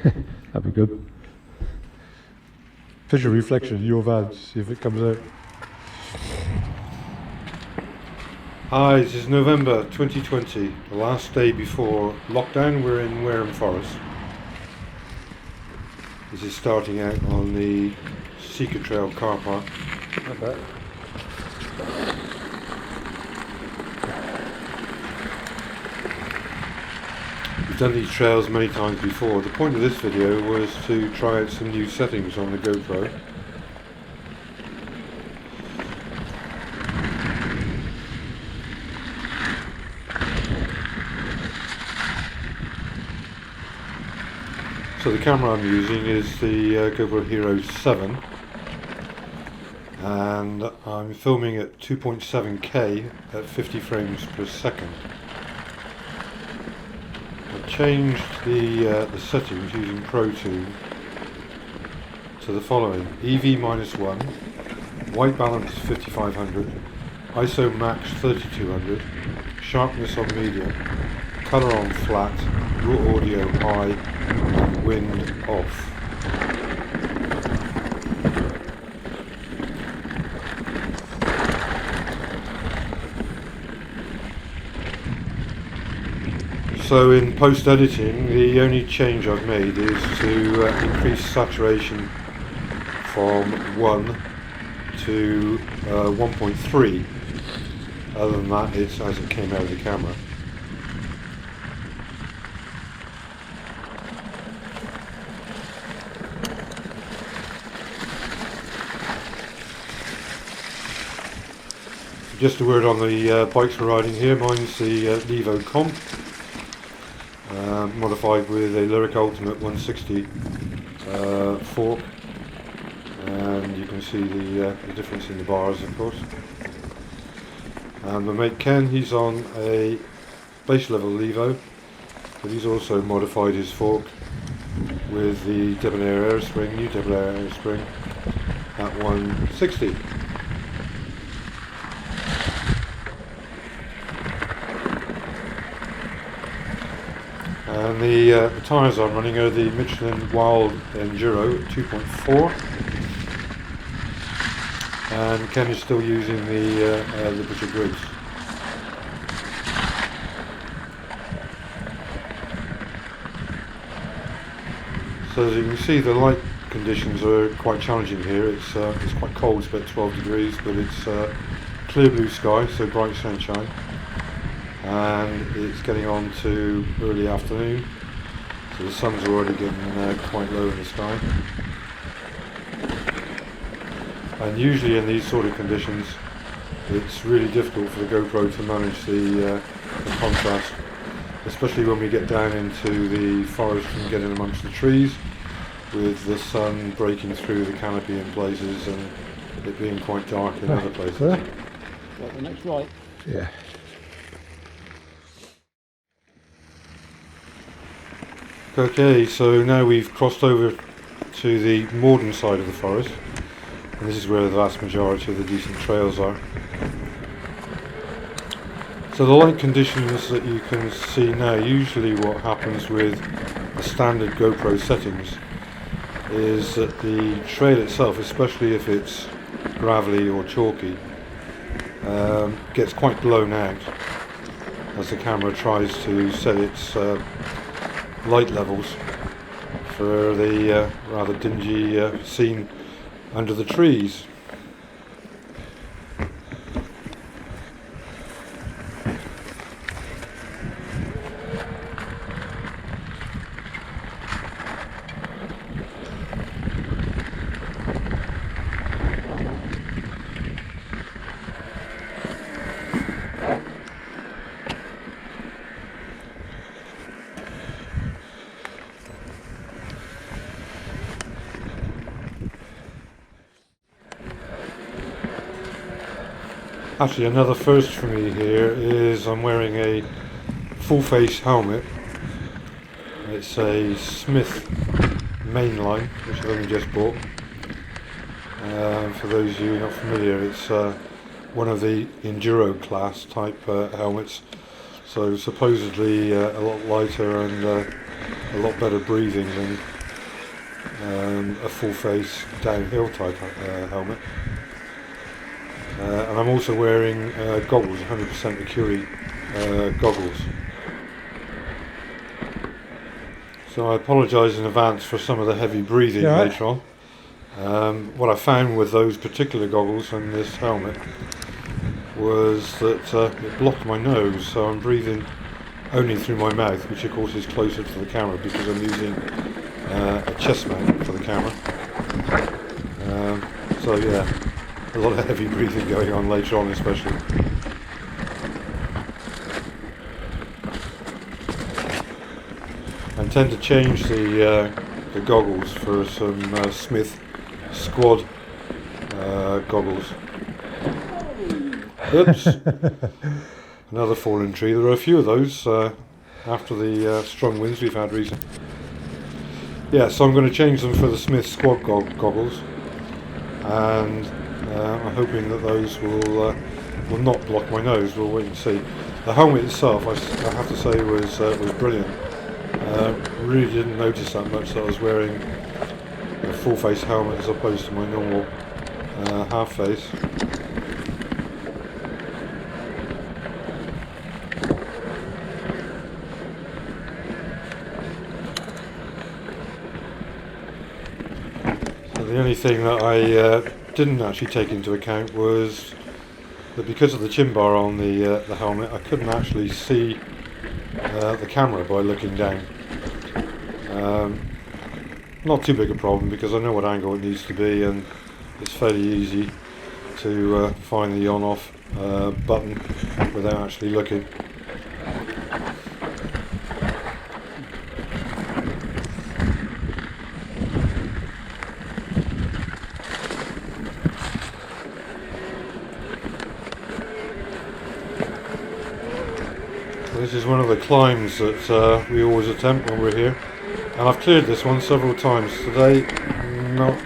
That'd be good. Visual reflection in your van, see if it comes out. Hi, this is November 2020, the last day before lockdown. We're in Wareham Forest. This is starting out on the Secret Trail car park. Okay. We've done these trails many times before. The point of this video was to try out some new settings on the Gopro. So the camera I'm using is the GoPro Hero 7, and I'm filming at 2.7K at 50 frames per second. I've changed the settings using Pro Tune to the following: EV -1, white balance 5500, ISO max 3200, sharpness on medium, colour on flat, raw audio high, and wind off. So in post-editing, the only change I've made is to increase saturation from 1 to 1.3. Other than that, it's as it came out of the camera. Just a word on the bikes we're riding here. Mine's the Levo Comp, modified with a Lyric Ultimate 160 fork, and you can see the difference in the bars, of course. And my mate Ken, he's on a base level Levo, but he's also modified his fork with the Debonair air spring, new Debonair air spring at 160. And the tyres I'm running are the Michelin Wild Enduro 2.4, and Ken is still using the Butcher Grids. So as you can see, the light conditions are quite challenging here. It's quite cold, it's about 12 degrees, but it's clear blue sky, so bright sunshine. And it's getting on to early afternoon, so the sun's already getting quite low in the sky. And usually in these sort of conditions, it's really difficult for the GoPro to manage the contrast, especially when we get down into the forest and get in amongst the trees, with the sun breaking through the canopy in places and it being quite dark in other places. Got the next right. Yeah. Okay, so now we've crossed over to the modern side of the forest, and this is where the vast majority of the decent trails are. So the light conditions that you can see now, usually what happens with the standard GoPro settings is that the trail itself, especially if it's gravelly or chalky, gets quite blown out as the camera tries to set its light levels for the rather dingy scene under the trees. Actually, another first for me here is I'm wearing a full face helmet. It's a Smith mainline, which I've only just bought. For those of you not familiar, it's one of the enduro class type helmets, so supposedly a lot lighter and a lot better breathing than a full face downhill type helmet. And I'm also wearing goggles, 100% Mercury goggles. So I apologise in advance for some of the heavy breathing later on. What I found with those particular goggles and this helmet was that it blocked my nose, so I'm breathing only through my mouth, which of course is closer to the camera because I'm using a chest mount for the camera. So yeah, a lot of heavy breathing going on later on especially. I tend to change the goggles for some Smith Squad goggles. Oops! Another fallen tree. There are a few of those after the strong winds we've had recently. Yeah, so I'm going to change them for the Smith Squad goggles, and I'm hoping that those will not block my nose. We'll wait and see. The helmet itself, I have to say, was brilliant. Really didn't notice that much that I was wearing a full face helmet as opposed to my normal half face. So the only thing that I didn't actually take into account was that because of the chin bar on the helmet, I couldn't actually see the camera by looking down. Not too big a problem because I know what angle it needs to be, and it's fairly easy to find the on-off button without actually looking. This is one of the climbs that we always attempt when we're here, and I've cleared this one several times. Today, not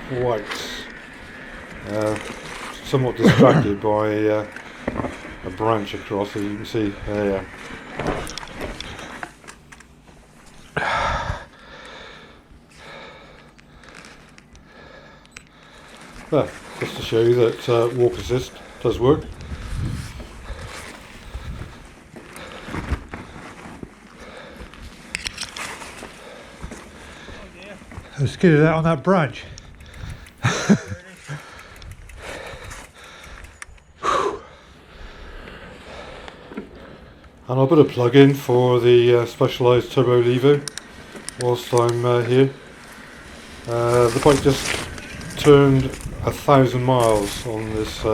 quite. Somewhat distracted by a branch across, as you can see there. Well, just to show you that walk assist does work. I was skidded out on that branch. And I'll put a plug in for the Specialized Turbo Levo whilst I'm here. The bike just turned 1,000 miles on this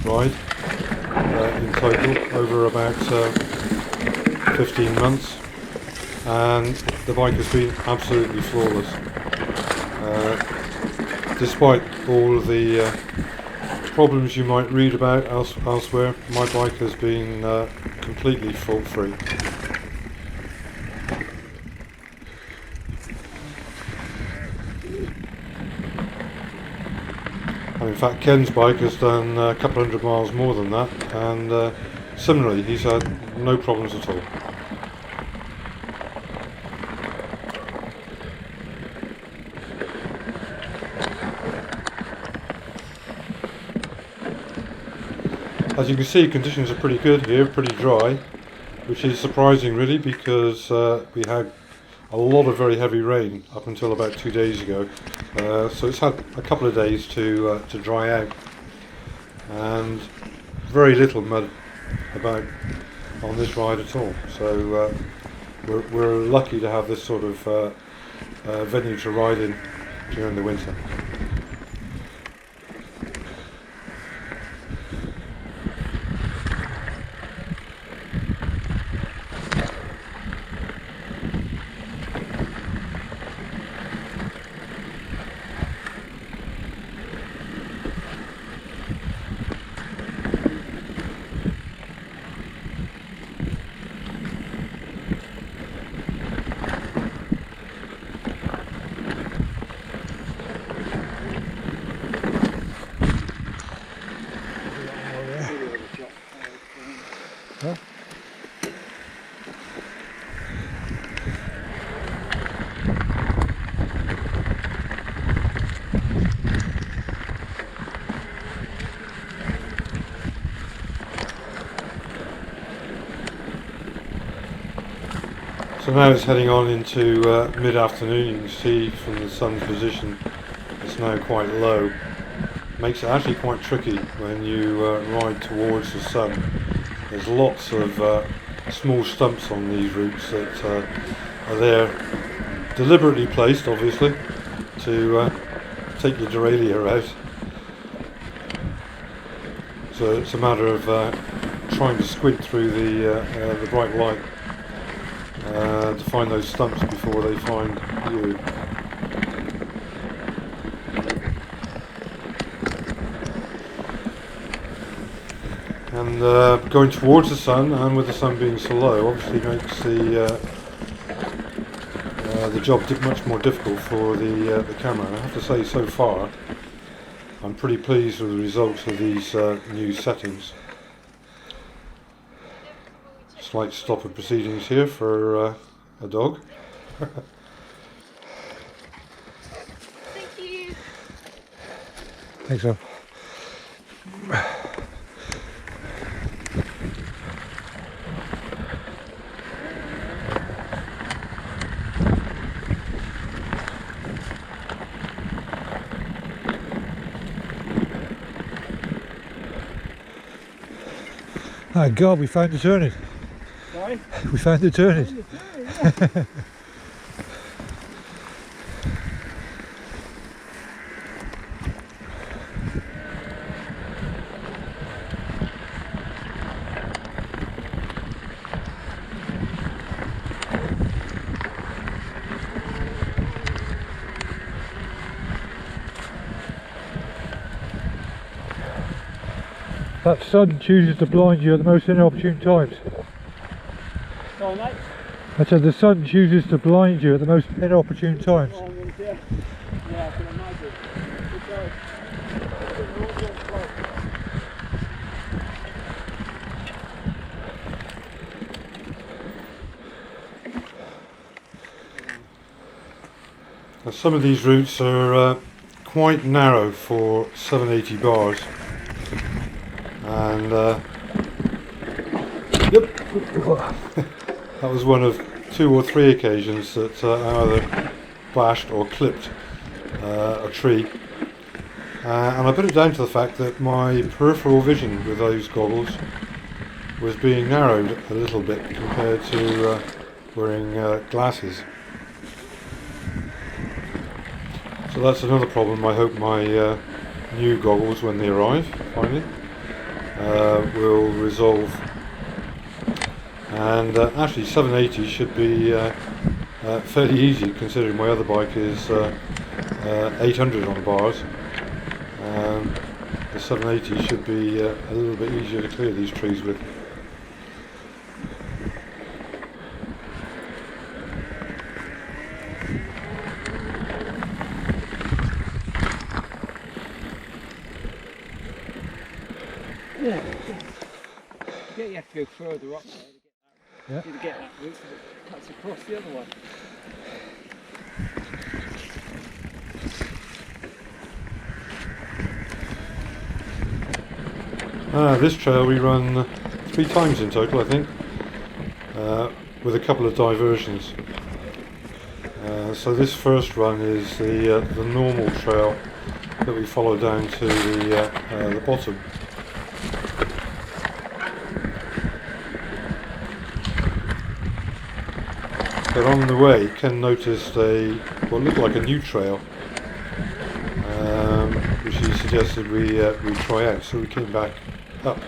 ride in total over about 15 months, and the bike has been absolutely flawless. Despite all of the problems you might read about elsewhere, my bike has been completely fault-free. And in fact, Ken's bike has done a couple hundred miles more than that, and similarly he's had no problems at all. As you can see, conditions are pretty good here, pretty dry, which is surprising really, because we had a lot of very heavy rain up until about 2 days ago. So it's had a couple of days to dry out, and very little mud about on this ride at all. So we're lucky to have this sort of venue to ride in during the winter. So now it's heading on into mid-afternoon. You can see from the sun's position it's now quite low. Makes it actually quite tricky when you ride towards the sun. There's lots of small stumps on these routes that are there deliberately placed, obviously, to take your derailleur out. So it's a matter of trying to squint through the bright light to find those stumps before they find you. And going towards the sun, and with the sun being so low, obviously makes the job much more difficult for the camera. I have to say, so far, I'm pretty pleased with the results of these new settings. Slight stop of proceedings here for a dog. Thank you. Thanks, so. My God, we found the turning. Sorry? We found the turning. That sun chooses to blind you at the most inopportune times. Sorry, mate. I said the sun chooses to blind you at the most inopportune times. Oh, yeah. Yeah, I can imagine. It does. Now, some of these routes are quite narrow for 780 bars, and yep, that was one of 2 or 3 occasions that I either bashed or clipped a tree, and I put it down to the fact that my peripheral vision with those goggles was being narrowed a little bit compared to wearing glasses. So that's another problem I hope my new goggles, when they arrive finally, will resolve. And actually 780 should be fairly easy, considering my other bike is 800 on bars. The 780 should be a little bit easier to clear these trees with. Yeah. Yeah, you have to go further up there to get that route, because it cuts across the other one. This trail we run 3 times in total, I think, with a couple of diversions. So this first run is the normal trail that we follow down to the bottom. But on the way, Ken noticed what looked like a new trail, which he suggested we try out. So we came back up.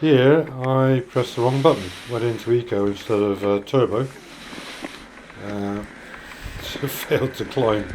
Here I pressed the wrong button, went into eco instead of turbo, so failed to climb.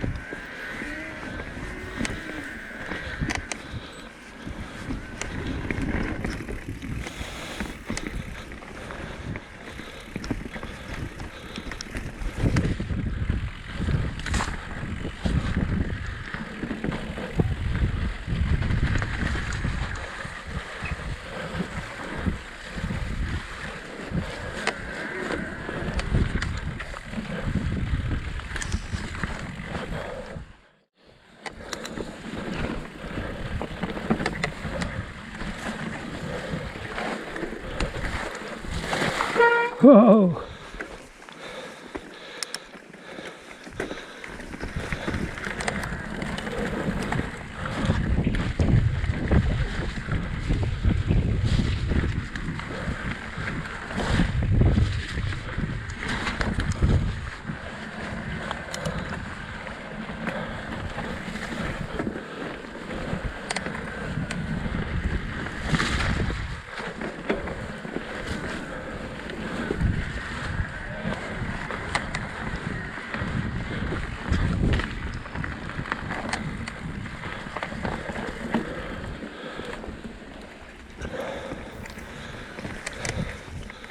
Whoa!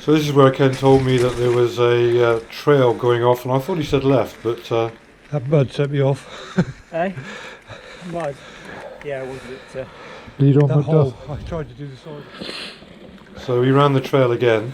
So this is where Ken told me that there was a trail going off, and I thought he said left, but That mud set me off. Eh? Mud. Yeah, was it? Lead on That mud hole. I tried to do the side. so we ran the trail again.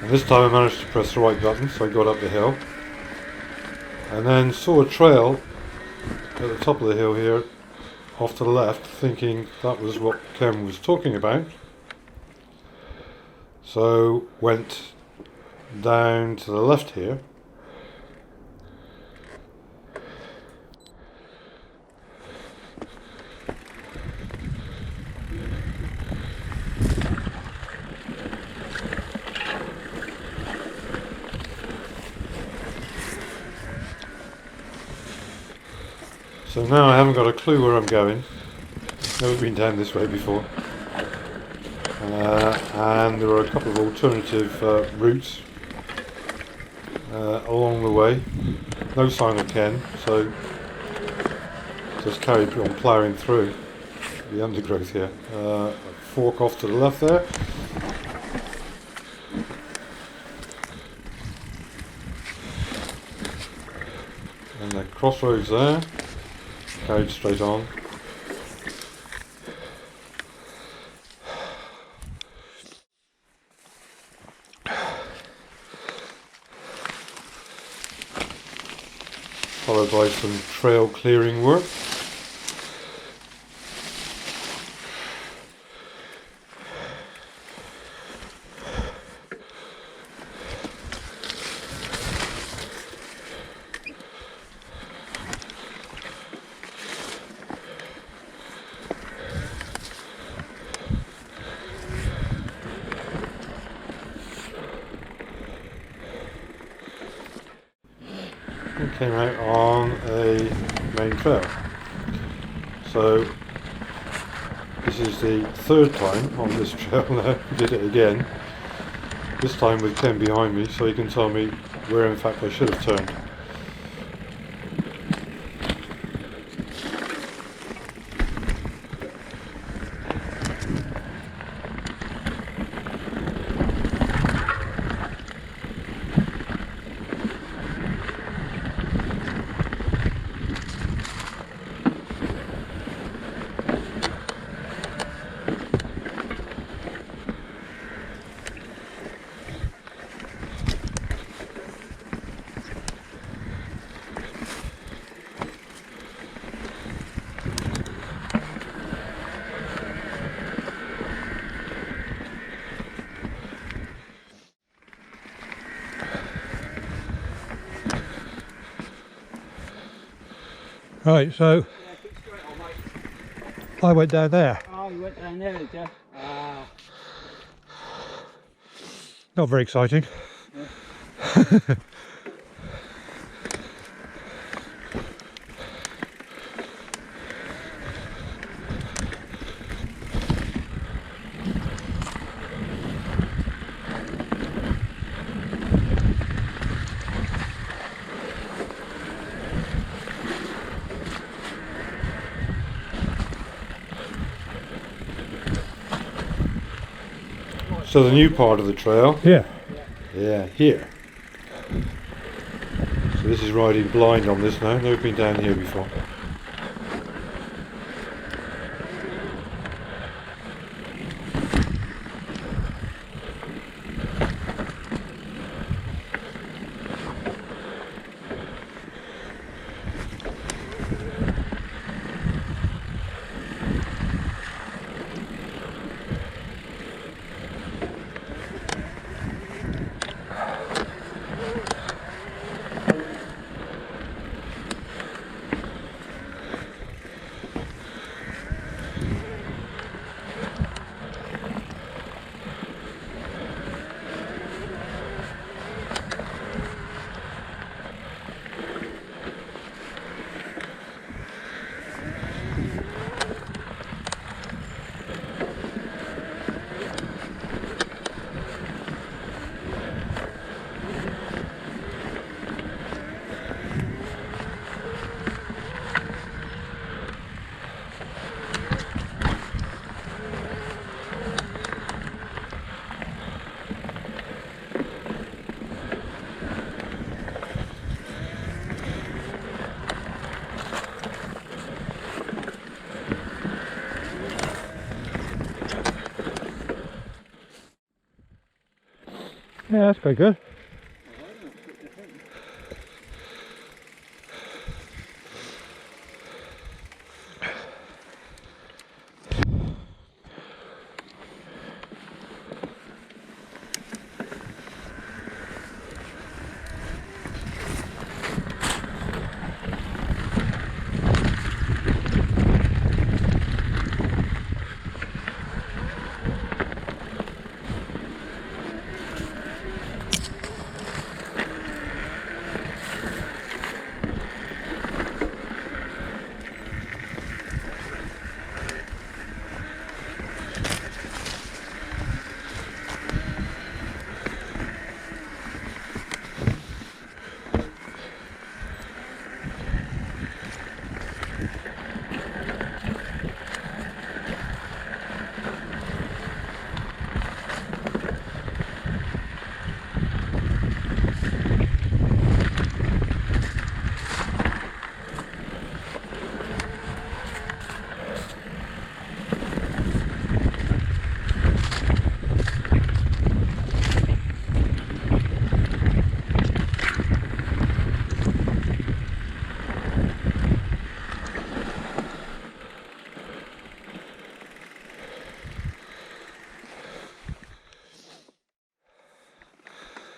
And this time I managed to press the right button, so I got up the hill. And then saw a trail at the top of the hill here, off to the left, thinking that was what Ken was talking about. So went down to the left here. So now I haven't got a clue where I'm going. Never been down this way before. And there are a couple of alternative routes along the way. No sign of Ken, so just carried on ploughing through the undergrowth here. Fork off to the left there. And the crossroads there. Carried straight on. Followed by some trail clearing work. And came out on a main trail. So this is the third time on this trail now. Did it again. This time with Ken behind me, so he can tell me where in fact I should have turned. Right, so Yeah, keep straight on, mate. I went down there. Oh, you went down there, did you? Ah. Not very exciting. So the new part of the trail, Yeah. yeah, here. So this is riding blind on this now, never been down here before. Yeah, that's quite good.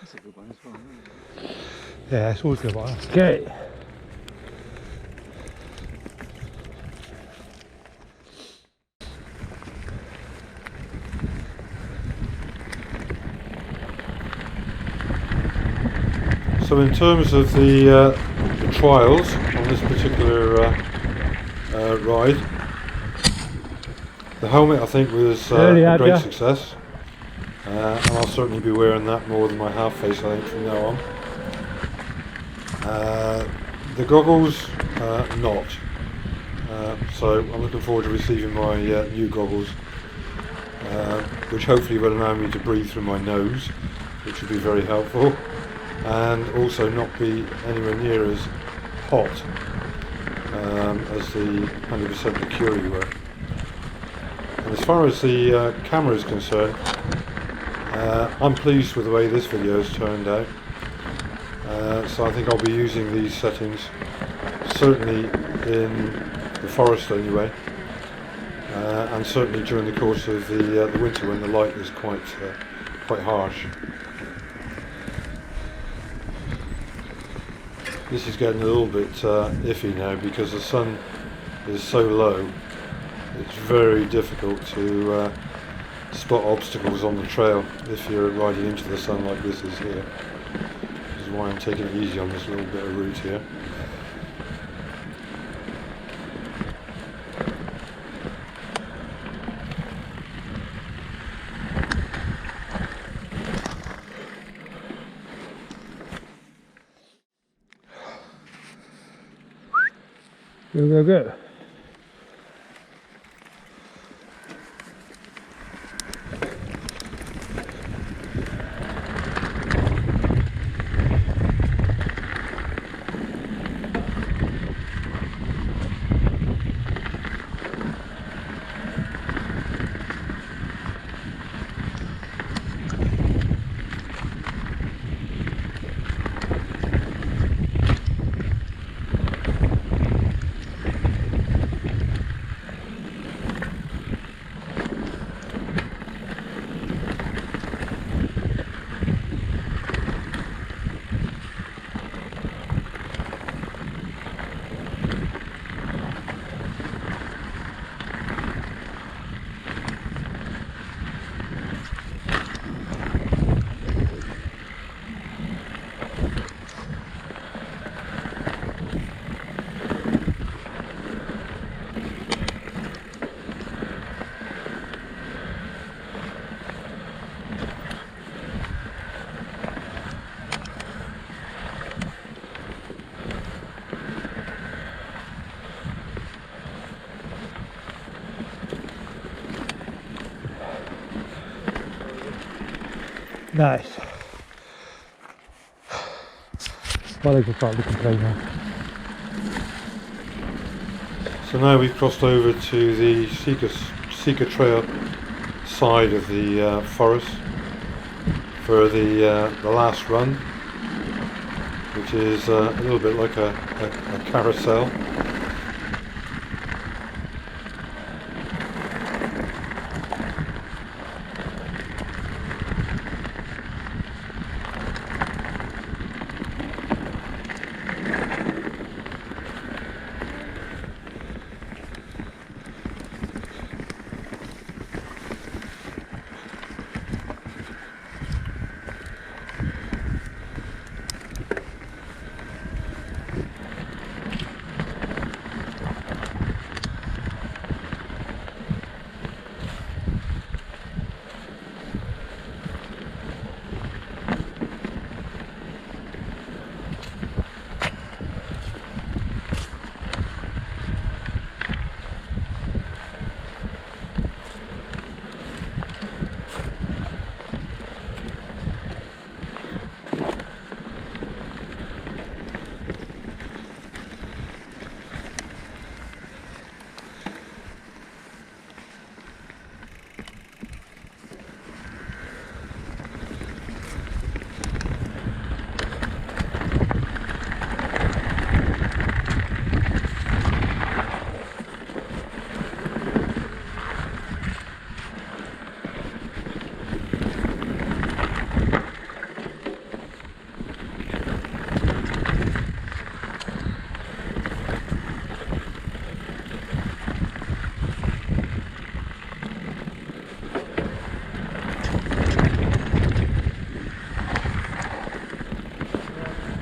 That's a good one as well, isn't it? Yeah, it's always good one. Okay. So in terms of the trials on this particular ride, the helmet I think was a great success, and I'll certainly be wearing that more than my half face I think from now on. The goggles, not. So I'm looking forward to receiving my new goggles, which hopefully will allow me to breathe through my nose, which will be very helpful, and also not be anywhere near as hot as the 100% Mercury were. And as far as the camera is concerned, I'm pleased with the way this video has turned out. So I think I'll be using these settings certainly in the forest anyway, and certainly during the course of the winter when the light is quite harsh. This is getting a little bit iffy now because the sun is so low. It's very difficult to spot obstacles on the trail if you're riding into the sun like this is here. This is why I'm taking it easy on this little bit of route here. Go. Nice. My legs will start looking plain now. So now we've crossed over to the Seeker Trail side of the forest for the last run, which is a little bit like a carousel.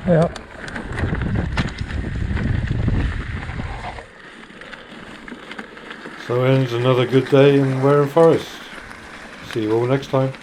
Yeah. So ends another good day in Wareham Forest. See you all next time.